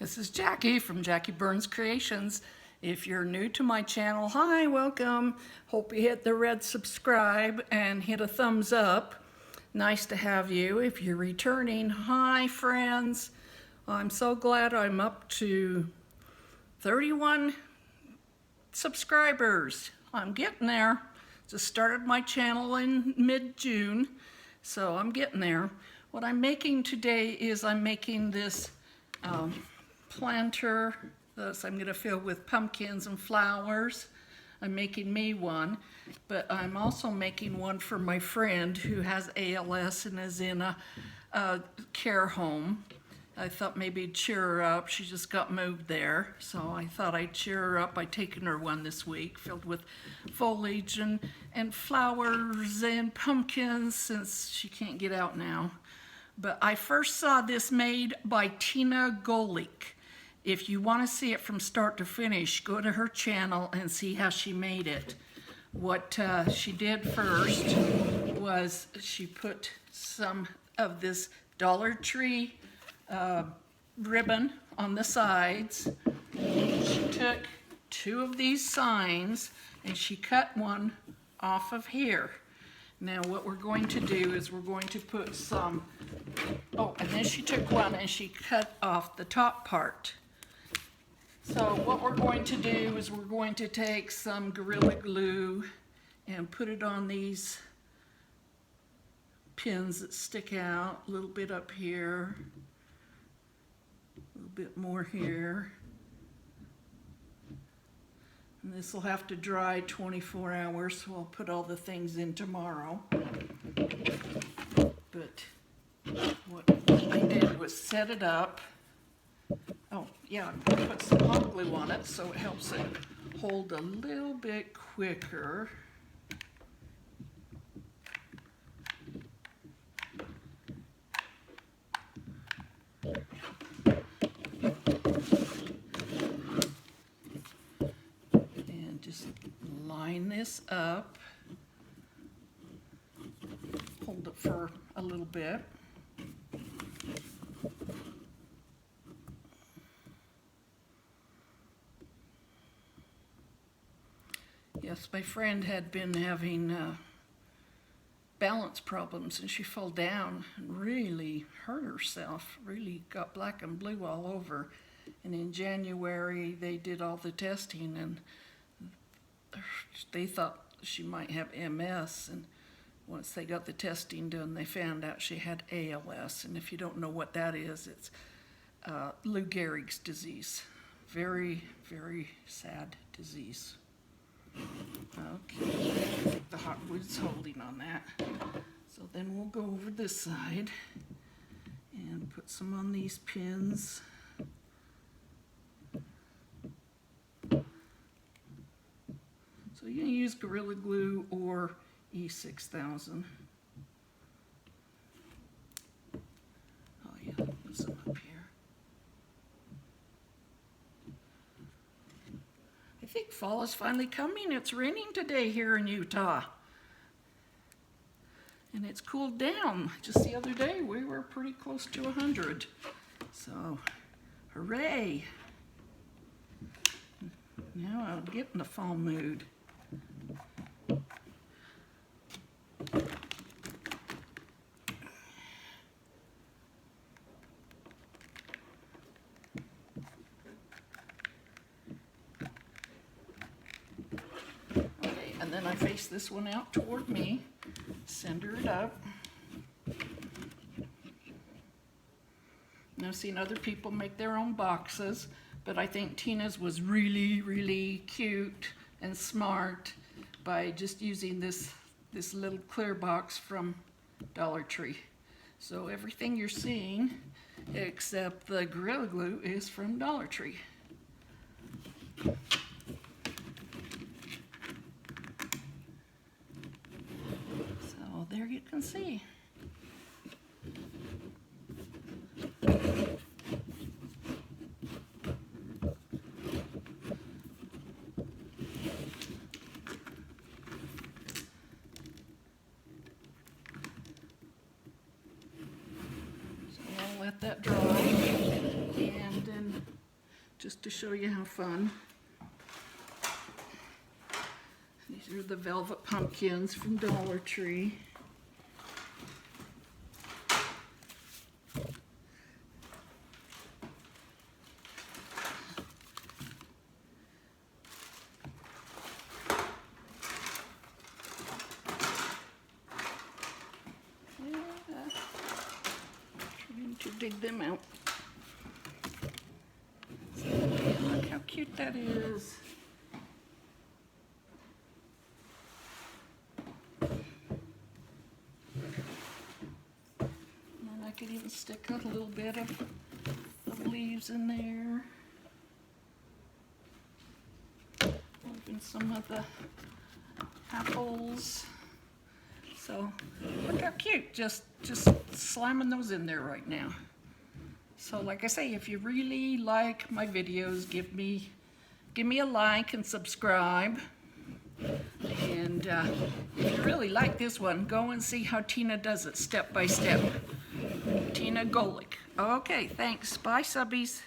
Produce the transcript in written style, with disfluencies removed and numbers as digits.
This is Jackie from Jackie Burns Creations. If you're new to my channel, hi, welcome. Hope you hit the red subscribe and hit a thumbs up. Nice to have you. If you're returning, hi friends. I'm so glad I'm up to 31 subscribers. I'm getting there. Just started my channel in mid-June, so I'm getting there. What I'm making today is I'm making this planter that I'm going to fill with pumpkins and flowers. I'm making me one, but I'm also making one for my friend who has ALS and is in a care home. I thought maybe I'd cheer her up. She just got moved there, so I thought I'd cheer her up by taking her one this week, filled with foliage and flowers and pumpkins, since she can't get out now. But I first saw this made by Tina Golik. If you want to see it from start to finish, go to her channel and see how she made it. What she did first was she put some of this Dollar Tree ribbon on the sides. She took two of these signs and she cut one off of here. Now what we're going to do is we're going to put some, and then she took one and she cut off the top part. So what we're going to do is we're going to take some Gorilla Glue and put it on these pins that stick out, a little bit up here, a little bit more here. And this will have to dry 24 hours, so I'll put all the things in tomorrow. But what I did was set it up. Oh, yeah, I'm going to put some hot glue on it so it helps it hold a little bit quicker. And just line this up. Hold it for a little bit. Yes, my friend had been having balance problems and she fell down and really hurt herself, really got black and blue all over. And in January they did all the testing and they thought she might have MS, and once they got the testing done they found out she had ALS. And if you don't know what that is, it's Lou Gehrig's disease. Very, very sad disease. Okay, the hot glue's holding on that. So then we'll go over this side and put some on these pins. So you can use Gorilla Glue or E6000. Oh yeah, put some up here. I think fall is finally coming. It's raining today here in Utah. And it's cooled down. Just the other day we were pretty close to 100. So, hooray. Now I'll get in the fall mood. And then I face this one out toward me, center it up. And I've seen other people make their own boxes, but I think Tina's was really, really cute and smart by just using this little clear box from Dollar Tree. So everything you're seeing, except the Gorilla Glue, is from Dollar Tree. There you can see. So I'll let that dry, and then to show you how fun. These are the velvet pumpkins from Dollar Tree. Trying to dig them out. Look how cute that is. And I could even stick a little bit of leaves in there. Even some of the apples. So look how cute, just slamming those in there right now. So like I say, if you really like my videos, give me a like and subscribe. And if you really like this one, go and see how Tina does it step by step. Tina Golik. Okay, thanks. Bye, subbies.